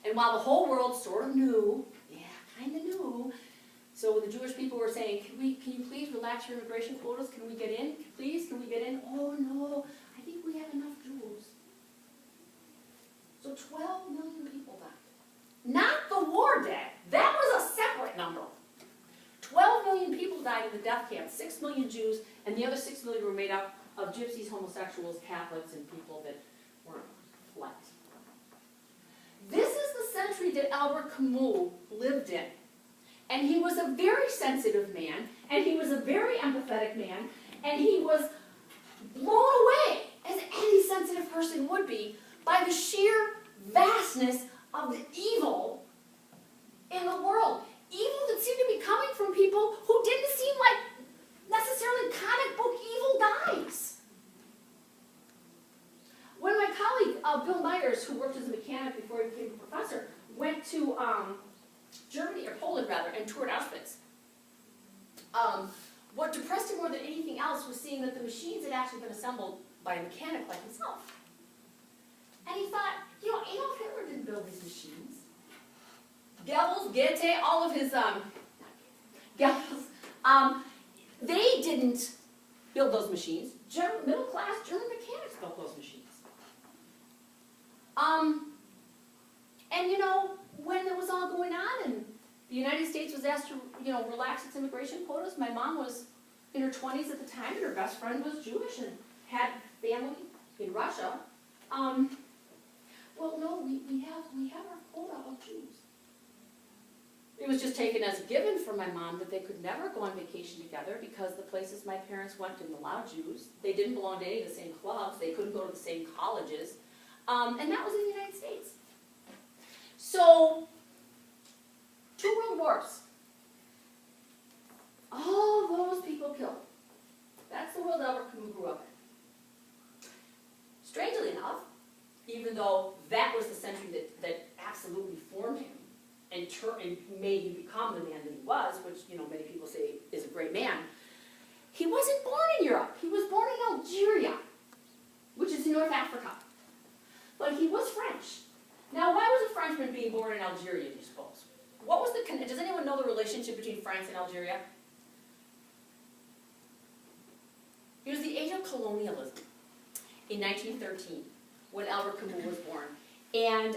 And while the whole world sort of knew, yeah, kind of knew, so the Jewish people were saying, can you please relax your immigration quotas? Can we get in? Please, can we get in? Oh no, I think we have enough Jews. So 12 million people died. Not the war dead. That was a separate number. 12 million people died in the death camp. 6 million Jews, and the other 6 million were made up of gypsies, homosexuals, Catholics, and people that weren't white. This is the century that Albert Camus lived in. And he was a very sensitive man, and he was a very empathetic man, and he was blown away, as any sensitive person would be, by the sheer vastness of the evil in the world. Evil that seemed to be coming from people who didn't seem like necessarily comic book evil guys. When my colleague, Bill Myers, who worked as a mechanic before he became a professor, went to Germany, or Poland rather, and toured Auschwitz, what depressed him more than anything else was seeing that the machines had actually been assembled by a mechanic like himself. And he thought, you know, Adolf Hitler didn't build these machines. Goebbels, Goethe, all of his, Goebbels, they didn't build those machines. Middle-class German mechanics built those machines. And you know, when it was all going on and the United States was asked to, you know, relax its immigration quotas, my mom was in her 20s at the time, and her best friend was Jewish and had family in Russia. Well, no, we have our quota of Jews. It was just taken as a given for my mom that they could never go on vacation together because the places my parents went didn't allow Jews. They didn't belong to any of the same clubs. They couldn't go to the same colleges. And that was in the United States. So, 2 world wars. All those people killed. That's the world Albert Camus grew up in. Strangely enough, even though that was the century that absolutely formed him and made him become the man that he was, which, you know, many people say is a great man, he wasn't born in Europe. He was born in Algeria, which is in North Africa. But he was French. Now, why was a Frenchman being born in Algeria, do you suppose? What was the, does anyone know the relationship between France and Algeria? It was the age of colonialism in 1913 when Albert Camus was born. And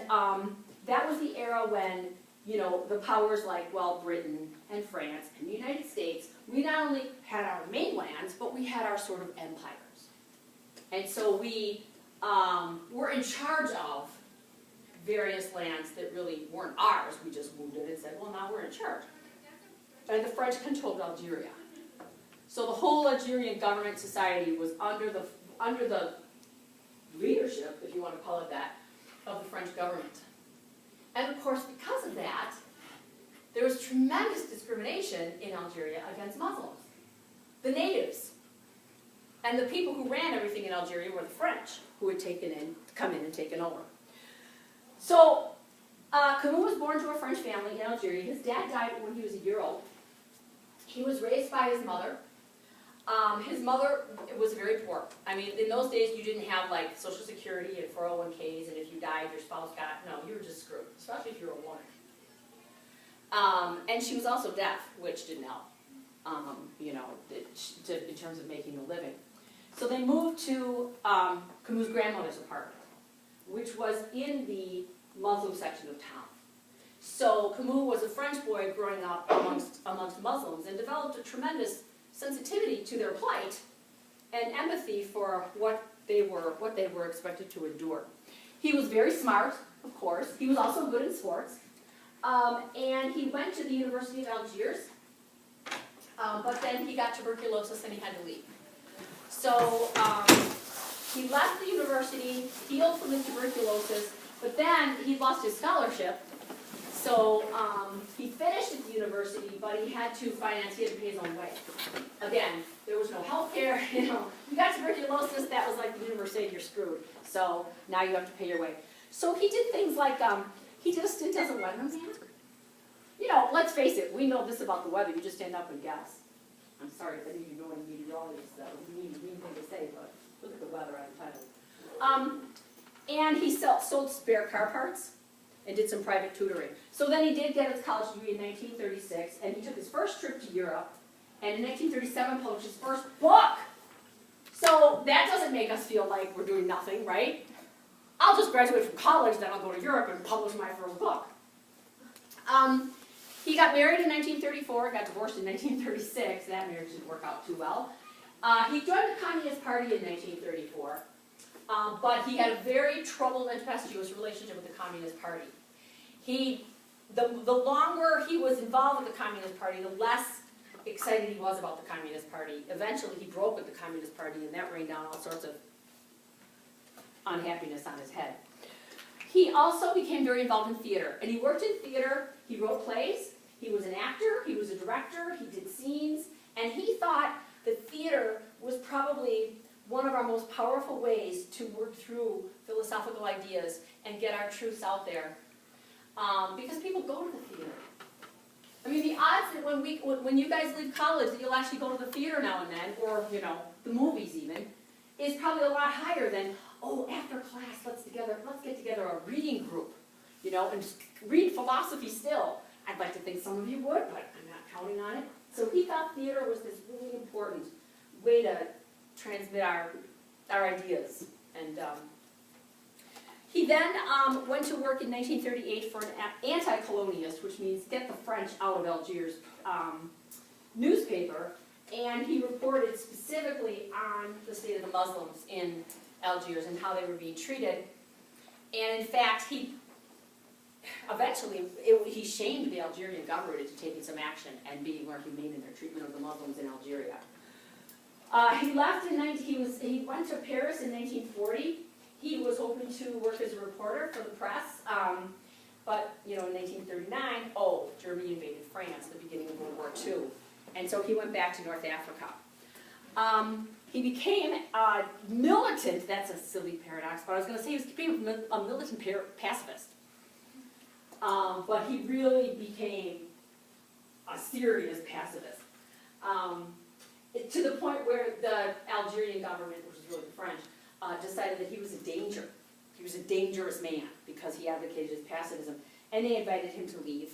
that was the era when, you know, the powers like, well, Britain and France and the United States, we not only had our mainlands, but we had our sort of empires. And so we were in charge of various lands that really weren't ours. We just moved in and said, well, now we're in charge. And the French controlled Algeria. So the whole Algerian government society was under the leadership, if you want to call it that, of the French government. And of course, because of that, there was tremendous discrimination in Algeria against Muslims. The natives. And the people who ran everything in Algeria were the French, who had come in and taken over. So, Camus was born to a French family in Algeria. His dad died when he was a year old. He was raised by his mother. His mother was very poor. I mean, in those days, you didn't have, like, Social Security and 401ks, and if you died, your spouse got, no, you were just screwed, especially if you were a woman. And she was also deaf, which didn't help, you know, in terms of making a living. So they moved to Camus' grandmother's apartment, which was in the Muslim section of town. So Camus was a French boy growing up amongst Muslims and developed a tremendous sensitivity to their plight and empathy for what they were expected to endure. He was very smart, of course. He was also good in sports. And he went to the University of Algiers, but then he got tuberculosis and he had to leave. So he left the university, healed from the tuberculosis, but then he lost his scholarship. So he finished at the university, but he had to pay his own way. Again, there was no health care, you know. You got tuberculosis, that was like the universe saying you're screwed. So now you have to pay your way. So he did things like, he did a stint as a weatherman. You know, let's face it, we know this about the weather, you just stand up and guess. I'm sorry if any of you know any meteorologists, that was a mean thing to say, but look at the weather I'm titled. And he sold spare car parts and did some private tutoring. So then he did get his college degree in 1936, and he took his first trip to Europe, and in 1937 published his first book. So that doesn't make us feel like we're doing nothing, right? I'll just graduate from college, then I'll go to Europe and publish my first book. He got married in 1934, got divorced in 1936. That marriage didn't work out too well. He joined the Communist Party in 1934, but he had a very troubled and tempestuous relationship with the Communist Party. The longer he was involved with the Communist Party, the less excited he was about the Communist Party. Eventually he broke with the Communist Party, and that rained down all sorts of unhappiness on his head. He also became very involved in theater, and he worked in theater. He wrote plays, he was an actor, he was a director, he did scenes, and he thought that theater was probably one of our most powerful ways to work through philosophical ideas and get our truths out there. Because people go to the theater. I mean, the odds that when you guys leave college that you'll actually go to the theater now and then, or, you know, the movies even, is probably a lot higher than, oh, after class, let's get together a reading group, you know, and just read philosophy still. I'd like to think some of you would, but I'm not counting on it. So he thought theater was this really important way to transmit our ideas. And he then went to work in 1938 for an anti-colonialist, which means get the French out of Algiers newspaper, and he reported specifically on the state of the Muslims in Algiers and how they were being treated. And in fact, he shamed the Algerian government into taking some action and being more humane in their treatment of the Muslims in Algeria. He went to Paris in 1940. He was hoping to work as a reporter for the press, but you know, in 1939, Germany invaded France, the beginning of World War II, and so he went back to North Africa. He became a militant. That's a silly paradox, but I was going to say he became a militant pacifist. But he really became a serious pacifist. To the point where the Algerian government, which is really the French, decided that he was a danger. He was a dangerous man because he advocated his pacifism, and they invited him to leave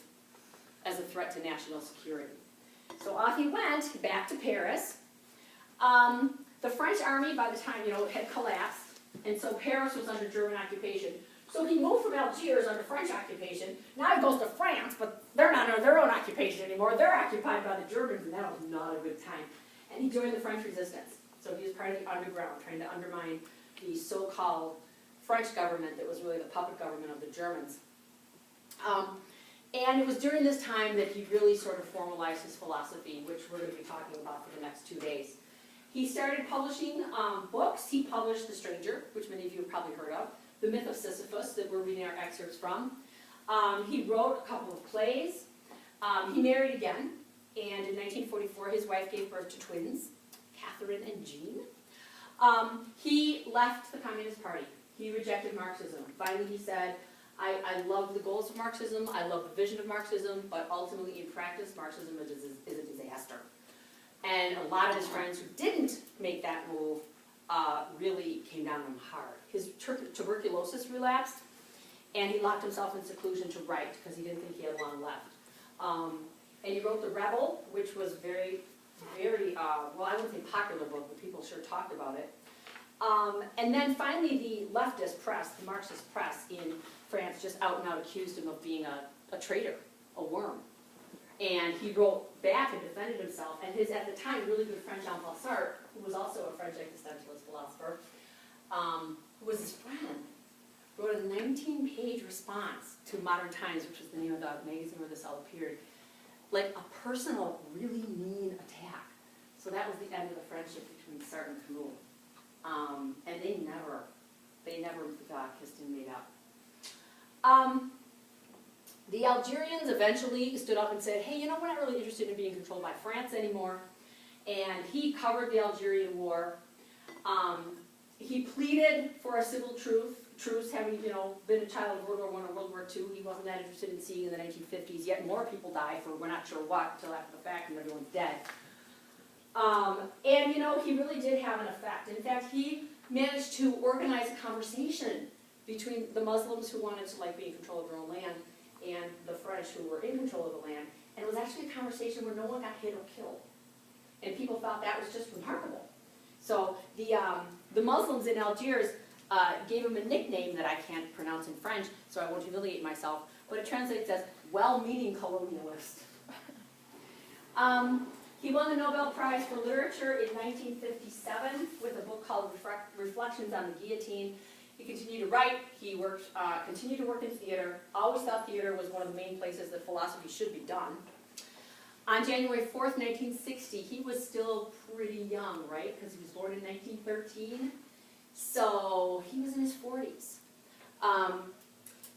as a threat to national security. So off he went, back to Paris. The French army, by the time, you know, had collapsed, and so Paris was under German occupation. So he moved from Algiers under French occupation. Now he goes to France, but they're not under their own occupation anymore. They're occupied by the Germans, and that was not a good time. And he joined the French resistance. So he was part of the underground, trying to undermine the so-called French government that was really the puppet government of the Germans. And it was during this time that he really sort of formalized his philosophy, which we're going to be talking about for the next 2 days. He started publishing books. He published The Stranger, which many of you have probably heard of, The Myth of Sisyphus, that we're reading our excerpts from. He wrote a couple of plays. He married again, and in 1944 his wife gave birth to twins, Catherine and Jean. He left the Communist Party. He rejected Marxism. Finally he said, I love the goals of Marxism, I love the vision of Marxism, but ultimately in practice Marxism is a disaster. And a lot of his friends who didn't make that move really came down on him hard. His tuberculosis relapsed, and he locked himself in seclusion to write because he didn't think he had long left. And he wrote The Rebel, which was very, well, I wouldn't say popular book, but people sure talked about it. And then finally the leftist press, the Marxist press in France, just out and out accused him of being a traitor, a worm. And he wrote back and defended himself, and his, at the time, really good friend Jean-Paul Sartre, who was also a French existentialist philosopher, who was his friend, wrote a 19-page response to Modern Times, which was the name of the magazine where this all appeared, like a personal, really mean attack. So that was the end of the friendship between Sartre and Camus. And they never kissed and made up. The Algerians eventually stood up and said, hey, you know, we're not really interested in being controlled by France anymore. And he covered the Algerian War. He pleaded for a civil truce, having, you know, been a child of World War I or World War II. He wasn't that interested in seeing in the 1950s, yet more people died for we're not sure what until after the fact and everyone's dead. And, you know, he really did have an effect. In fact, he managed to organize a conversation between the Muslims who wanted to like be in control of their own land and the French who were in control of the land. And it was actually a conversation where no one got hit or killed. And people thought that was just remarkable. So the Muslims in Algiers gave him a nickname that I can't pronounce in French, so I won't humiliate myself, but it translates as well-meaning colonialist. He won the Nobel Prize for Literature in 1957 with a book called Reflections on the Guillotine. He continued to write, he worked, continued to work in theater, always thought theater was one of the main places that philosophy should be done. On January 4th, 1960, he was still pretty young, right? Because he was born in 1913. So he was in his 40s.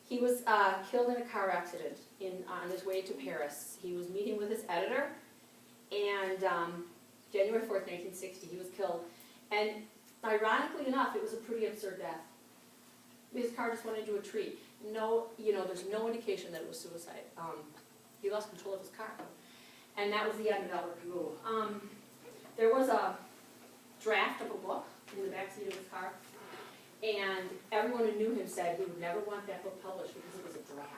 He was killed in a car accident on his way to Paris. He was meeting with his editor, and January 4th, 1960, he was killed. And ironically enough, it was a pretty absurd death. His car just went into a tree. No, there's no indication that it was suicide. He lost control of his car. And that was the end of Albert Camus. There was a draft of a book in the backseat of his car, and everyone who knew him said he would never want that book published because it was a draft.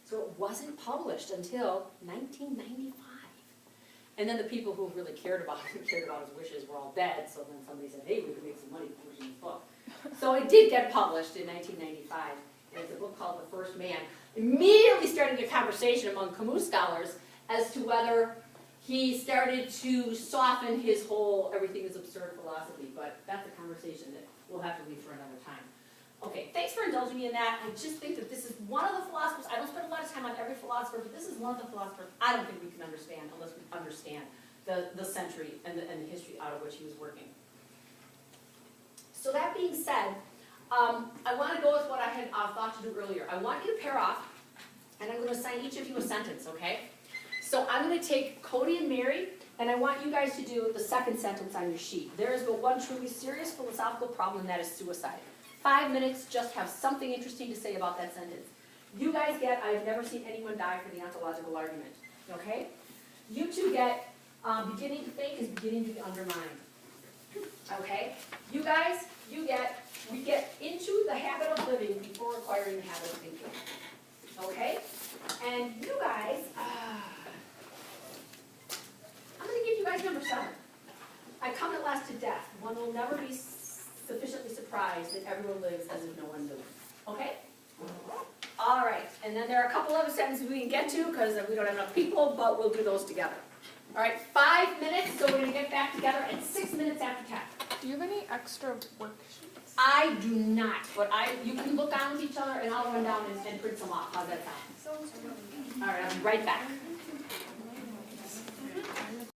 So it wasn't published until 1995. And then the people who really cared about him, cared about his wishes, were all dead, so then somebody said, hey, we could make some money publishing this book. So it did get published in 1995, and it's a book called The First Man. Immediately started a conversation among Camus scholars as to whether he started to soften his whole everything is absurd philosophy, but that's a conversation that we'll have to leave for another time. Okay, thanks for indulging me in that. I just think that this is one of the philosophers, I don't spend a lot of time on every philosopher, but this is one of the philosophers I don't think we can understand unless we understand the century and the history out of which he was working. So that being said, I want to go with what I had thought to do earlier. I want you to pair off, and I'm going to assign each of you a sentence, okay? So I'm going to take Cody and Mary, and I want you guys to do the second sentence on your sheet. There is but one truly serious philosophical problem, and that is suicide. 5 minutes, just have something interesting to say about that sentence. You guys get, I've never seen anyone die for the ontological argument, okay? You two get, beginning to think is beginning to be undermined, okay? You guys, we get into the habit of living before acquiring the habit of thinking, okay? And you guys, I'm going to give you guys number 7. I come at last to death. One will never be sufficiently surprised that everyone lives as if no one knew. Okay? All right. And then there are a couple other sentences we can get to because we don't have enough people, but we'll do those together. All right, 5 minutes, so we're going to get back together at 6 minutes after 10. Do you have any extra worksheets? I do not, but you can look on with each other and I'll run down and print some off. How's that sound? All right, I'll be right back.